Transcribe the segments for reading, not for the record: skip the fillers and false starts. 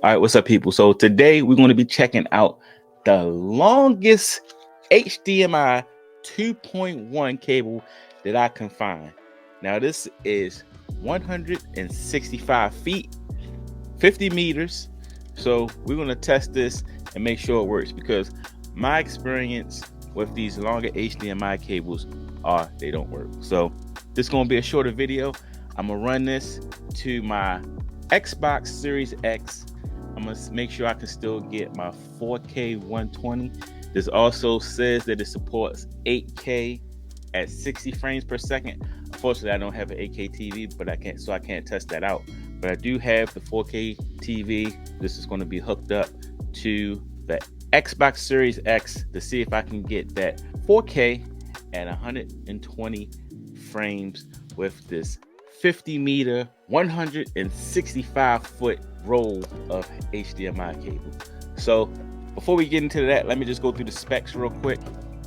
All right, what's up, people? So today we're going to be checking out the longest HDMI 2.1 cable that I can find. Now this is 165 feet, 50 meters. So we're going to test this and make sure it works, because my experience with these longer HDMI cables are they don't work. So this is going to be a shorter video. I'm going to run this to my Xbox Series X. I'm gonna make sure I can still get my 4K 120. This also says that it supports 8K at 60 frames per second. Unfortunately, I don't have an 8K TV, but I can't test that out. But I do have the 4K TV. This is going to be hooked up to the Xbox Series X to see if I can get that 4K at 120 frames with this 50 meter 165 foot roll of HDMI cable. So before we get into that, let me just go through the specs real quick.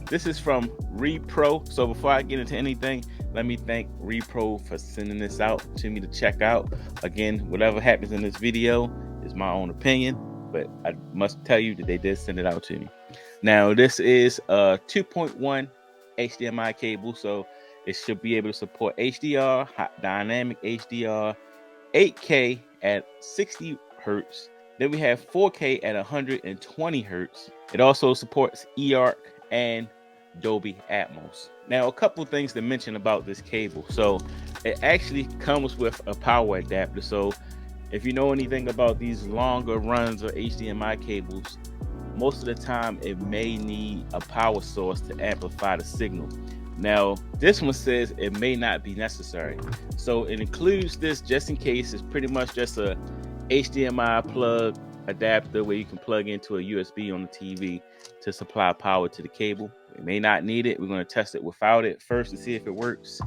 This is from RUIPRO. So before I get into anything, let me thank RUIPRO for sending this out to me to check out. Again, whatever happens in this video is my own opinion, but I must tell you that they did send it out to me. Now this is a 2.1 HDMI cable, so it should be able to support HDR, dynamic HDR, 8K at 60 hertz. Then we have 4K at 120 hertz. It also supports eARC and Dolby Atmos. Now, a couple things to mention about this cable. So it actually comes with a power adapter. So if you know anything about these longer runs of HDMI cables, most of the time it may need a power source to amplify the signal. Now, this one says it may not be necessary. So it includes this just in case. It's pretty much just a HDMI plug adapter where you can plug into a USB on the TV to supply power to the cable. We may not need it. We're going to test it without it first to see if it works.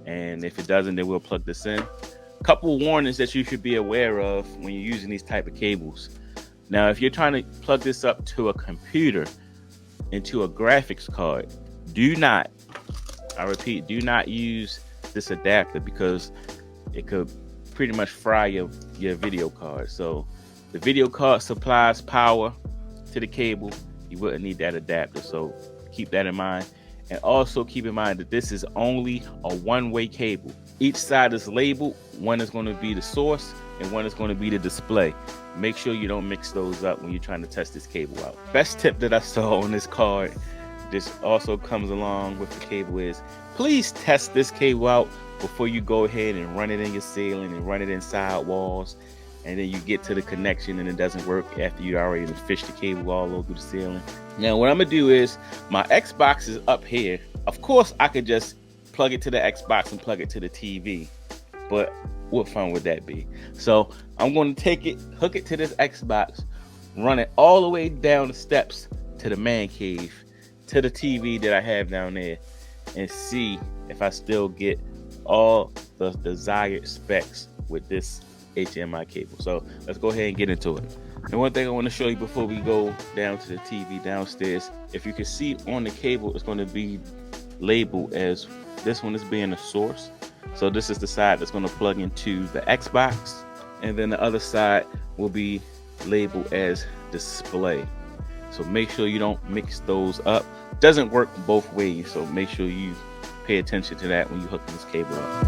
And if it doesn't, then we'll plug this in. A couple warnings that you should be aware of when you're using these type of cables. Now, if you're trying to plug this up to a computer, into a graphics card, I repeat, do not use this adapter, because it could pretty much fry your video card. So the video card supplies power to the cable. You wouldn't need that adapter, so keep that in mind. And also keep in mind that this is only a one-way cable. Each side is labeled. One is going to be the source and one is going to be the display. Make sure you don't mix those up when you're trying to test this cable out. Best tip that I saw on this card, this also comes along with the cable, is please test this cable out before you go ahead and run it in your ceiling and run it inside walls, and then you get to the connection and it doesn't work after you already fished the cable all over the ceiling. Now what I'm gonna do is, my Xbox is up here. Of course I could just plug it to the Xbox and plug it to the TV, but what fun would that be? So I'm going to take it, hook it to this Xbox, run it all the way down the steps to the man cave, to the TV that I have down there, and see if I still get all the desired specs with this HDMI cable. So let's go ahead and get into it. And one thing I want to show you before we go down to the TV downstairs, if you can see on the cable, it's going to be labeled as, this one is being a source. So this is the side that's going to plug into the Xbox, and then the other side will be labeled as display. So make sure you don't mix those up. Doesn't work both ways, so make sure you pay attention to that when you hook this cable up.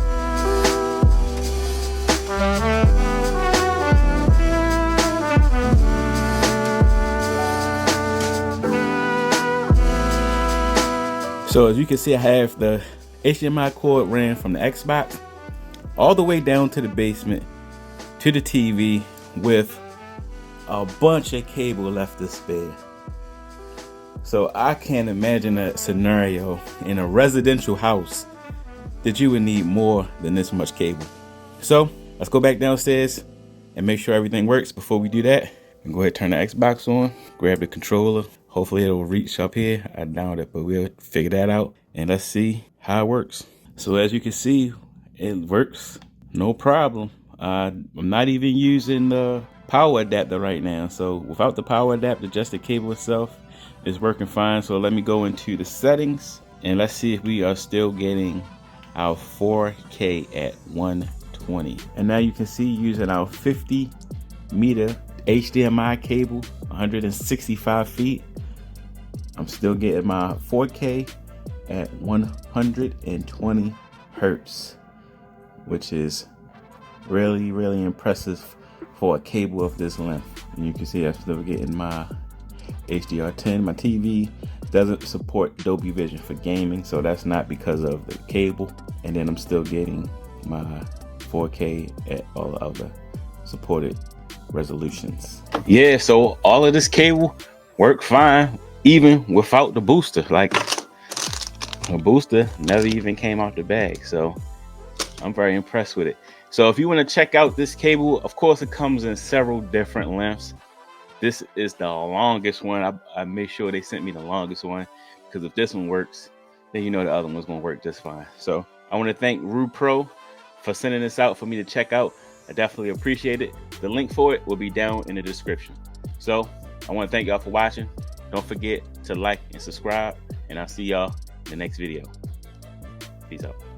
So as you can see, I have the HDMI cord ran from the Xbox all the way down to the basement to the TV with a bunch of cable left to spare. So I can't imagine a scenario in a residential house that you would need more than this much cable. So let's go back downstairs and make sure everything works. Before we do that, go ahead and turn the Xbox on, grab the controller. Hopefully it'll reach up here. I doubt it, but we'll figure that out. And let's see how it works. So as you can see, it works, no problem. I'm not even using the power adapter right now. So without the power adapter, just the cable itself is working fine. So let me go into the settings and let's see if we are still getting our 4K at 120. And now you can see, using our 50 meter HDMI cable, 165 feet. I'm still getting my 4K at 120 hertz, which is really, really impressive for a cable of this length. And you can see I'm still getting my HDR10. My TV doesn't support Dolby Vision for gaming, so that's not because of the cable. And then I'm still getting my 4K at all other supported resolutions. Yeah, so all of this cable worked fine, even without the booster. Like, the booster never even came out the bag, so I'm very impressed with it. So if you want to check out this cable, of course it comes in several different lengths. This is the longest one. I made sure they sent me the longest one, because if this one works, then you know the other one's gonna work just fine. So I want to thank RUIPRO for sending this out for me to check out. I definitely appreciate it. The link for it will be down in the description. So I want to thank y'all for watching. Don't forget to like and subscribe, and I'll see y'all in the next video. Peace out.